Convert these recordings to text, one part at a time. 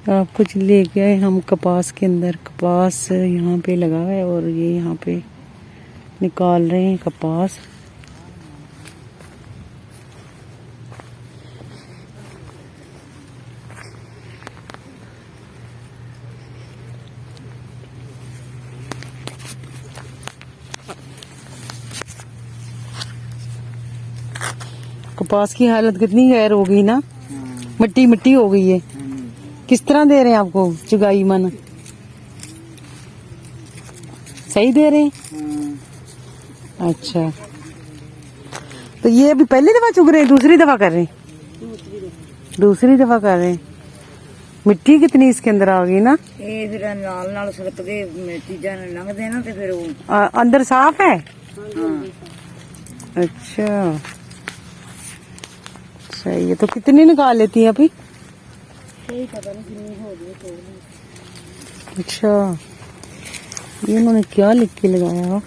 आप कुछ लेके आए हम कपास के अंदर। कपास यहाँ पे लगा है और ये यहाँ पे निकाल रहे हैं कपास। कपास की हालत कितनी गैर हो गई ना, मिट्टी मिट्टी हो गई है। किस तरह दे रहे हैं आपको चुगाई मन? सही दे रहे हैं? अच्छा, तो ये अभी पहली दफा चुग रहे हैं, दूसरी दफा कर रहे हैं? दूसरी दफा कर रहे हैं। मिट्टी कितनी इसके अंदर आ गई ना। ये फिर नाल नाल सड़क दे चीजां लंघदे ना ते फिर वो अंदर साफ है। हाँ। अच्छा सही है। तो कितनी निकाल लेती है अभी? पता नहीं कितनी हो गई। अच्छा, ये उन्होंने क्या लिख के लगाया?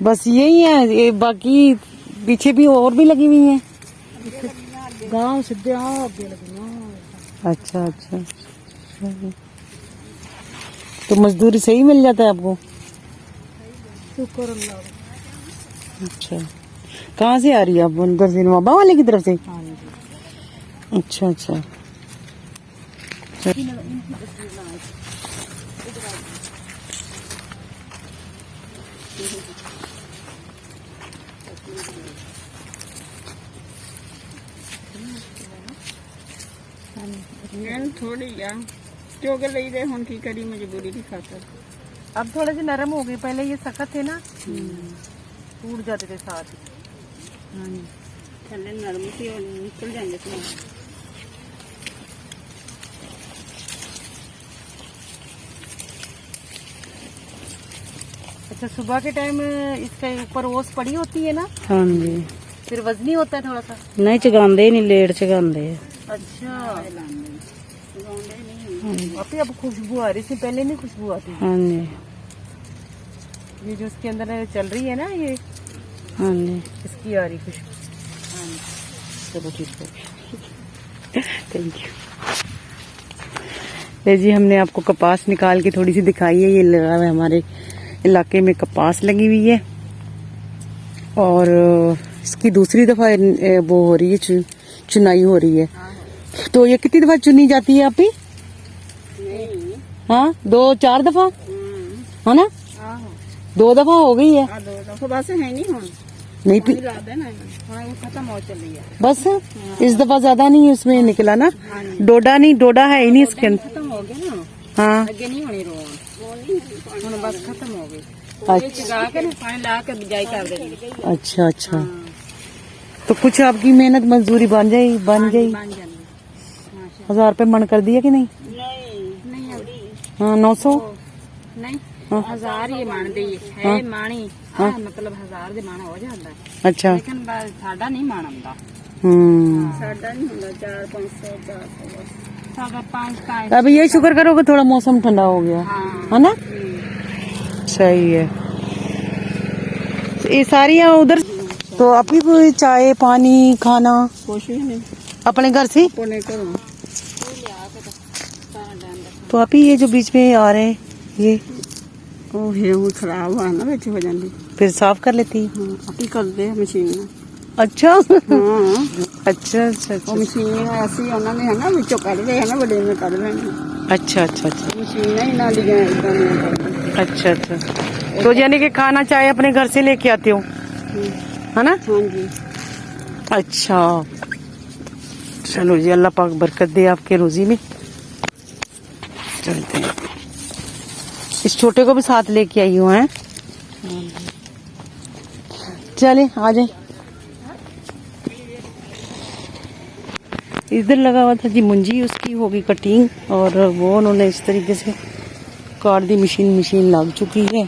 बस यही है, ये बाकी पीछे भी और भी लगी हुई हैं। गांव सीधे आगे लगी। अच्छा अच्छा, तो मजदूरी सही मिल जाता है आपको? शुक्र अल्लाह। अच्छा, कहाँ से आ रही है आप? उधर से, नवाबा वाले की तरफ से? अच्छा अच्छा। थोड़ी चोग लई दे हुन की करी मजबूरी की खातर। अब थोड़े से नरम हो गए, पहले ये सख्त थे ना, टूट जाते थे साथ ही। हाँ, थल्ले नरम सी और निकल जाएंगे थे। अच्छा, सुबह के टाइम इसके ऊपर ओस पड़ी होती है ना? हाँ जी। फिर वजनी होता है थोड़ा सा? नहीं चगांदे नहीं, लेट चगांदे। अच्छा, अभी अब खुशबू आ रही थी, पहले नहीं खुशबू आती। हाँ जी। ये जो इसके अंदर चल रही है ना, ये हाँ जी, इसकी आ रही खुशबू। चलो ठीक है, थैंक यू। ले जी, हमने आपको कपास निकाल के थोड़ी सी दिखाई है। ये लगा है हमारे इलाके में, कपास लगी हुई है और इसकी दूसरी दफा वो हो रही है, चुनाई हो रही है। तो ये कितनी दफा चुनी जाती है आपकी? हाँ, 2-4 दफा है ना? 2 दफा हो गई है। 2 दफा बस है नहीं हुन। नहीं खत्म हो चली है बस, इस दफा ज्यादा नहीं उसमें निकला ना। डोडा नहीं, डोडा है ही नहीं इसके अंदर। खत्म हो गया ना। हाँ, आगे नहीं होनी रोन, बस खत्म हो गई। अच्छा चगा के पानी ला के बिजाई कर देंगे। अच्छा अच्छा। तो कुछ आपकी मेहनत मजदूरी बन गई? 1000 रुपये मन कर दिया कि नहीं? नहीं हाँ, 900 नहीं, 1000 ही मान दी है मानी। हाँ, मतलब 1000 दे मान हो जाता है। अच्छा, लेकिन साडा नहीं मान आंदा। साडा नहीं ਹੁੰਦਾ 400-500 साडा 5 का। अभी ये शुक्र करो कि थोड़ा मौसम ठंडा हो गया है ना। सही है। ये सारी उधर तो आपकी कोई चाय पानी खाना कुछ भी नहीं, अपने घर से? अपने घरों। तो आप ही ये जो बीच में आ रहे हैं ये वो खराब हुआ ना, बेच हो जाती, फिर साफ कर लेती? हाँ, आप ही कर दे मशीन में। अच्छा हाँ, अच्छा अच्छा वो मशीन ऐसी उन्होंने है ना बिचों कढ़ रहे है ना, बड़े में कढ़ रहे हैं। अच्छा अच्छा अच्छा मशीन ही ना लिया एकदम। अच्छा अच्छा। तो यानी कि खाना चाय अपने घर से लेके आते हो है ना? हाँ जी। अच्छा, चलो जी, अल्लाह पाक बरकत दे आपके रोजी में। चलते हैं, इस छोटे को भी साथ लेके आई हूँ हैं। चले आ जाए। इधर लगा हुआ था जी मुंजी, उसकी होगी कटिंग और वो उन्होंने इस तरीके से काट दी। मशीन लग चुकी है।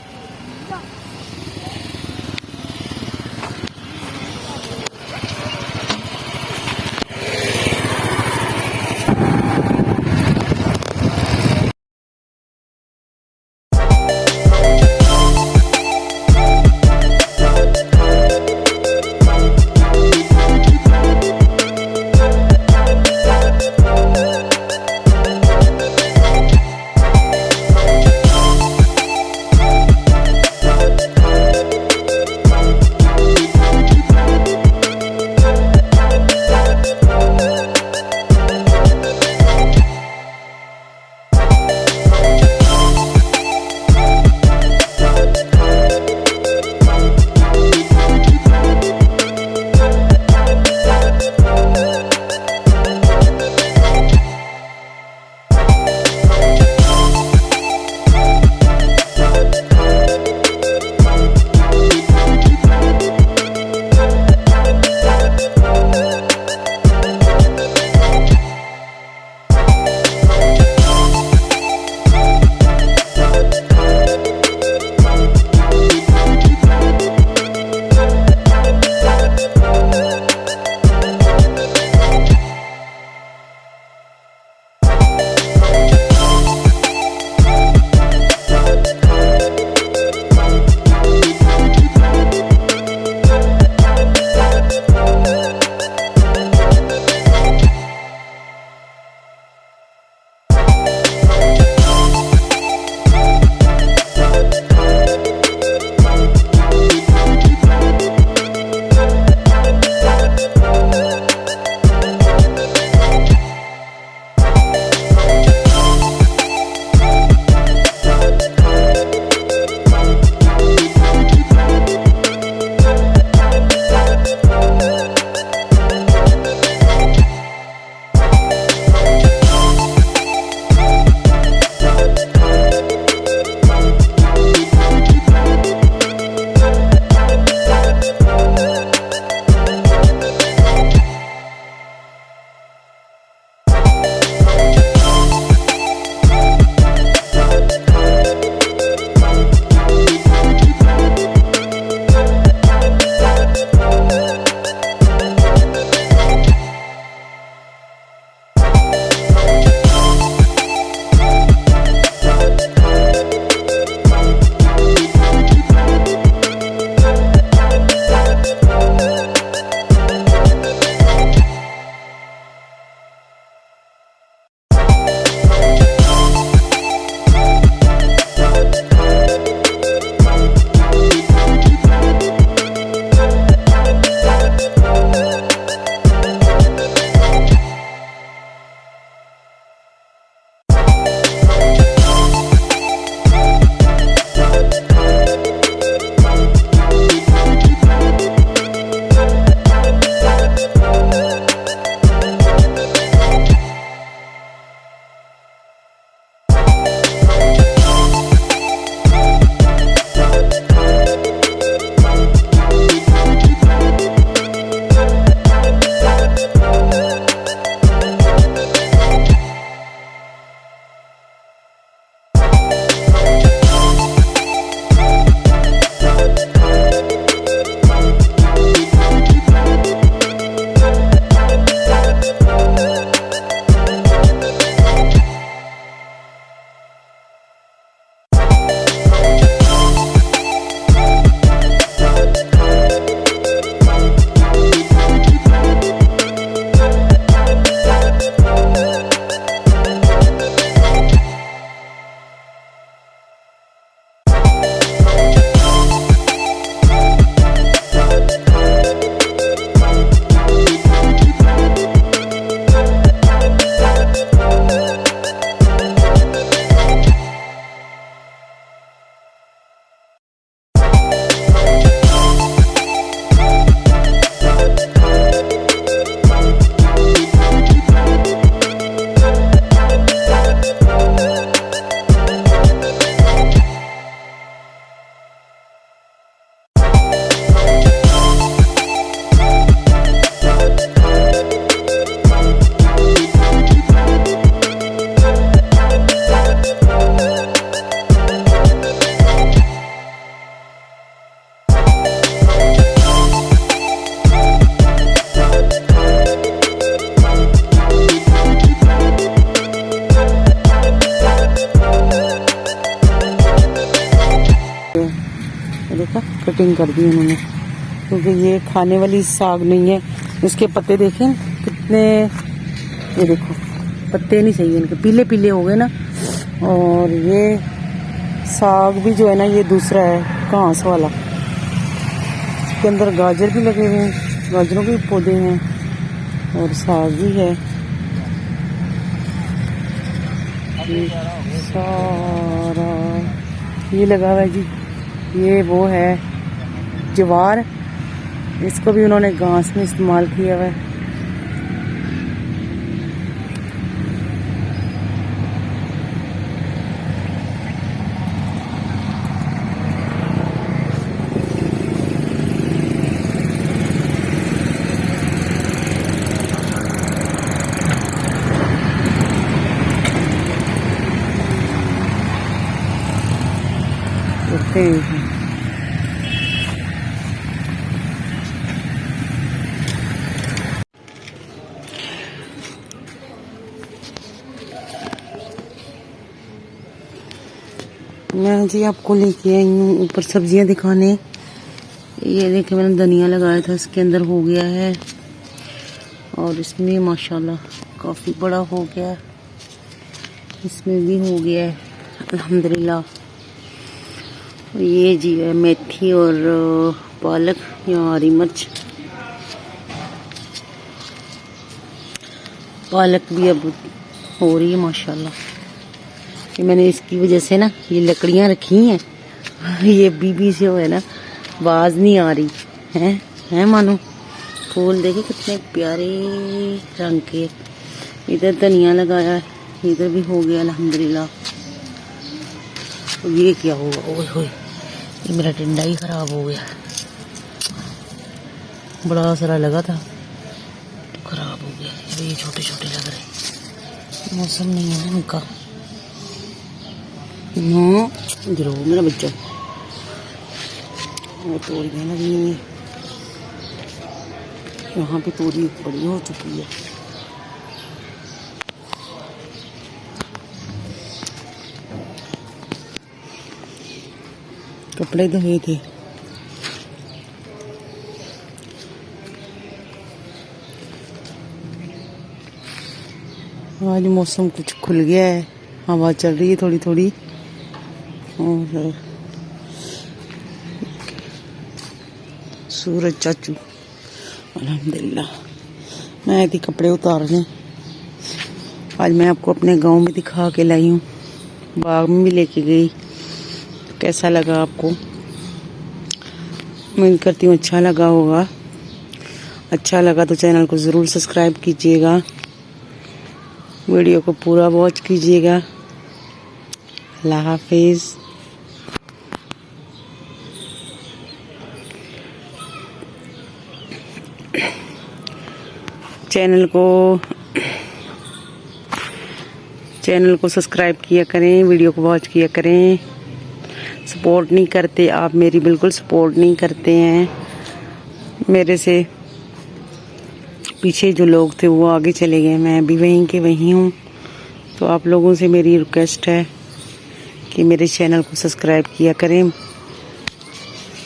इसका कटिंग कर दी उन्होंने, क्योंकि ये खाने वाली साग नहीं है। इसके पत्ते देखें कितने, ये देखो पत्ते नहीं सही है इनके, पीले पीले हो गए ना। और ये साग भी जो है ना ये दूसरा है, घास वाला। इसके अंदर गाजर भी लगे हुए हैं, गाजरों के पौधे हैं और साग भी है। ये सारा ये लगा हुआ है जी, ये वो है ज्वार, इसको भी उन्होंने घास में इस्तेमाल किया हुआ है। मैं जी आपको लेके आई हूँ ऊपर सब्जियां दिखाने। ये देखिए मैंने धनिया लगाया था, इसके अंदर हो गया है और इसमें माशाल्लाह काफ़ी बड़ा हो गया है, इसमें भी हो गया है अल्हम्दुलिल्लाह। ये जी है मेथी और पालक या हरी मिर्च, पालक भी अब हो रही है माशाल्लाह। ये मैंने इसकी वजह से ना ये लकड़ियां रखी हैं, ये बीबी से हो है ना आवाज नहीं आ रही है मानो। फूल देखे कितने प्यारे रंग के। इधर धनिया लगाया है, इधर भी हो गया अल्हम्दुलिल्लाह। ये क्या हुआ, ओए होए ये मेरा टिंडा ही खराब हो गया, बड़ा सारा लगा था तो खराब हो गया। ये छोटे छोटे लग रहे, मौसम नहीं है ना उनका। जरूर मेरा बच्चा, वो तोरियां लगी हुई है, यहाँ पे तोरी बड़ी हो चुकी है। कपड़े धोए थे, आज मौसम कुछ खुल गया है, हवा चल रही है थोड़ी थोड़ी। और सूरज चाचू अल्हम्दुलिल्लाह। मैं आई थी कपड़े उतारने, आज मैं आपको अपने गांव में दिखा के लाई हूँ, बाग में भी लेके गई। कैसा लगा आपको? उम्मीद करती हूँ अच्छा लगा होगा। अच्छा लगा तो चैनल को ज़रूर सब्सक्राइब कीजिएगा, वीडियो को पूरा वॉच कीजिएगा। अल्लाह हाफिज़। चैनल को सब्सक्राइब किया करें, वीडियो को वॉच किया करें। सपोर्ट नहीं करते आप मेरी, बिल्कुल सपोर्ट नहीं करते हैं। मेरे से पीछे जो लोग थे वो आगे चले गए, मैं भी वहीं के वहीं हूँ। तो आप लोगों से मेरी रिक्वेस्ट है कि मेरे चैनल को सब्सक्राइब किया करें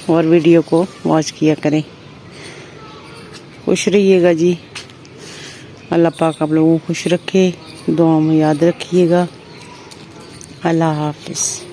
और वीडियो को वॉच किया करें। खुश रहिएगा जी, अल्लाह पाक आप लोगों को खुश रखे, दुआ में याद रखिएगा। अल्लाह हाफिज़।